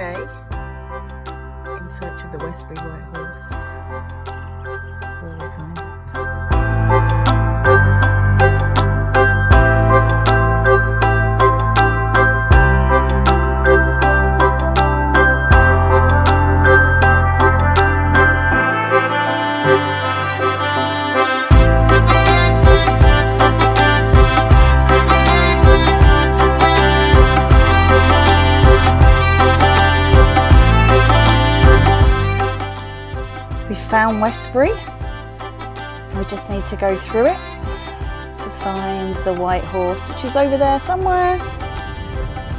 today in search of the Westbury White Horse. Will we find it? We found Westbury. We just need to go through it to find the white horse, which is over there somewhere.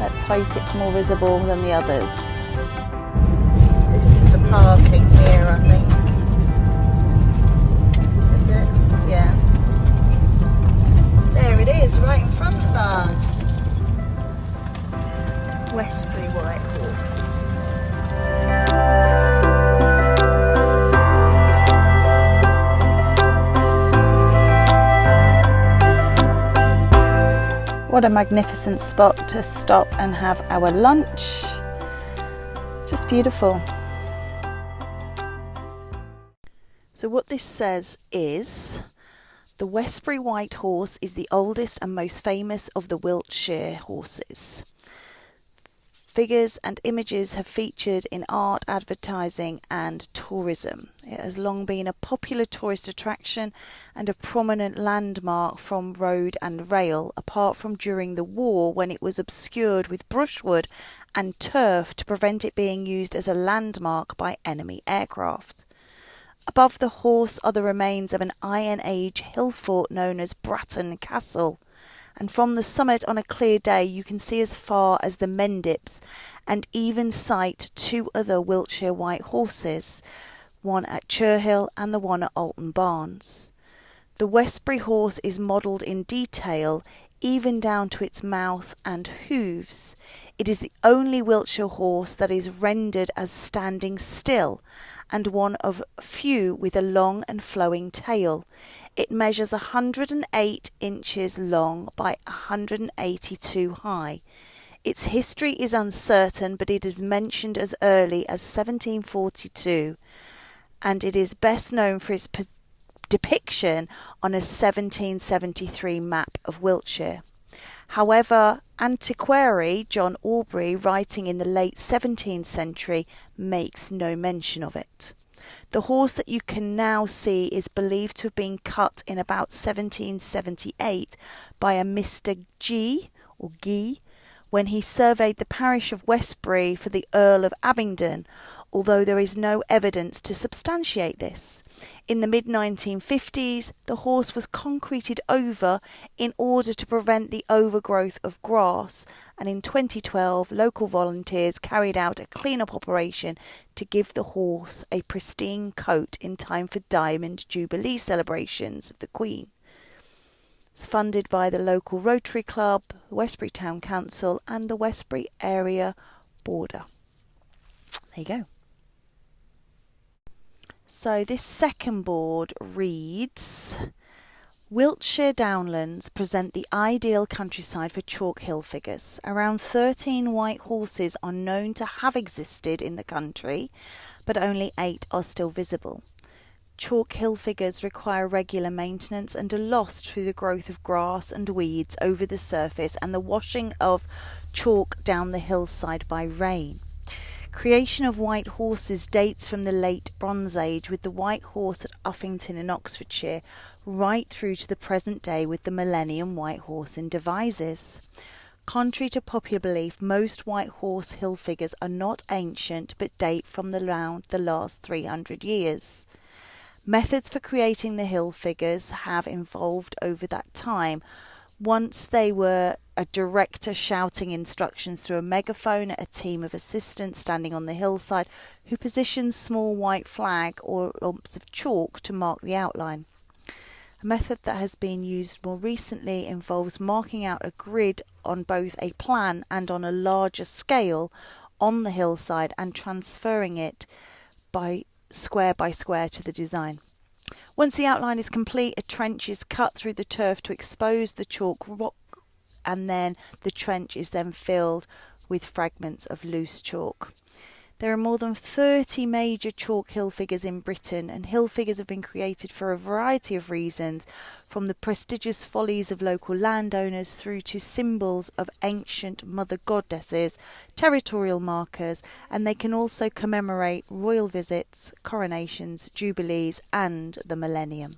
Let's hope it's more visible than the others. This is the parking here, I think. Is it? Yeah. There it is, right in front of us. Westbury White Horse. What a magnificent spot to stop and have our lunch. Just beautiful. So what this says is, the Westbury White Horse is the oldest and most famous of the Wiltshire horses. Figures and images have featured in art, advertising and tourism. It has long been a popular tourist attraction and a prominent landmark from road and rail, apart from during the war when it was obscured with brushwood and turf to prevent it being used as a landmark by enemy aircraft. Above the horse are the remains of an Iron Age hill fort known as Bratton Castle. And from the summit on a clear day you can see as far as the Mendips and even sight two other Wiltshire white horses, one at Churhill and the one at Alton Barnes. The Westbury horse is modelled in detail, even down to its mouth and hooves. It is the only Wiltshire horse that is rendered as standing still, and one of few with a long and flowing tail. It measures 108 inches long by 182 high. Its history is uncertain, but it is mentioned as early as 1742, and it is best known for its depiction on a 1773 map of Wiltshire. However, antiquary John Aubrey, writing in the late 17th century, makes no mention of it. The horse that you can now see is believed to have been cut in about 1778 by a Mr. G, or Guy, when he surveyed the parish of Westbury for the Earl of Abingdon, although there is no evidence to substantiate this. In the mid-1950s, the horse was concreted over in order to prevent the overgrowth of grass, and in 2012, local volunteers carried out a clean-up operation to give the horse a pristine coat in time for Diamond Jubilee celebrations of the Queen. It's funded by the local Rotary Club, the Westbury Town Council and the Westbury Area Border. There you go. So this second board reads, Wiltshire downlands present the ideal countryside for chalk hill figures. Around 13 white horses are known to have existed in the country, but only 8 are still visible. Chalk hill figures require regular maintenance and are lost through the growth of grass and weeds over the surface and the washing of chalk down the hillside by rain. Creation of white horses dates from the late Bronze Age, with the white horse at Uffington in Oxfordshire, right through to the present day with the Millennium White Horse in Devizes. Contrary to popular belief, most white horse hill figures are not ancient but date from the last 300 years. Methods for creating the hill figures have evolved over that time. Once they were a director shouting instructions through a megaphone at a team of assistants standing on the hillside who positioned small white flag or lumps of chalk to mark the outline. A method that has been used more recently involves marking out a grid on both a plan and on a larger scale on the hillside and transferring it by square to the design. Once the outline is complete, a trench is cut through the turf to expose the chalk rock, and then the trench is then filled with fragments of loose chalk. There are more than 30 major chalk hill figures in Britain, and hill figures have been created for a variety of reasons, from the prestigious follies of local landowners through to symbols of ancient mother goddesses, territorial markers, and they can also commemorate royal visits, coronations, jubilees, and the millennium.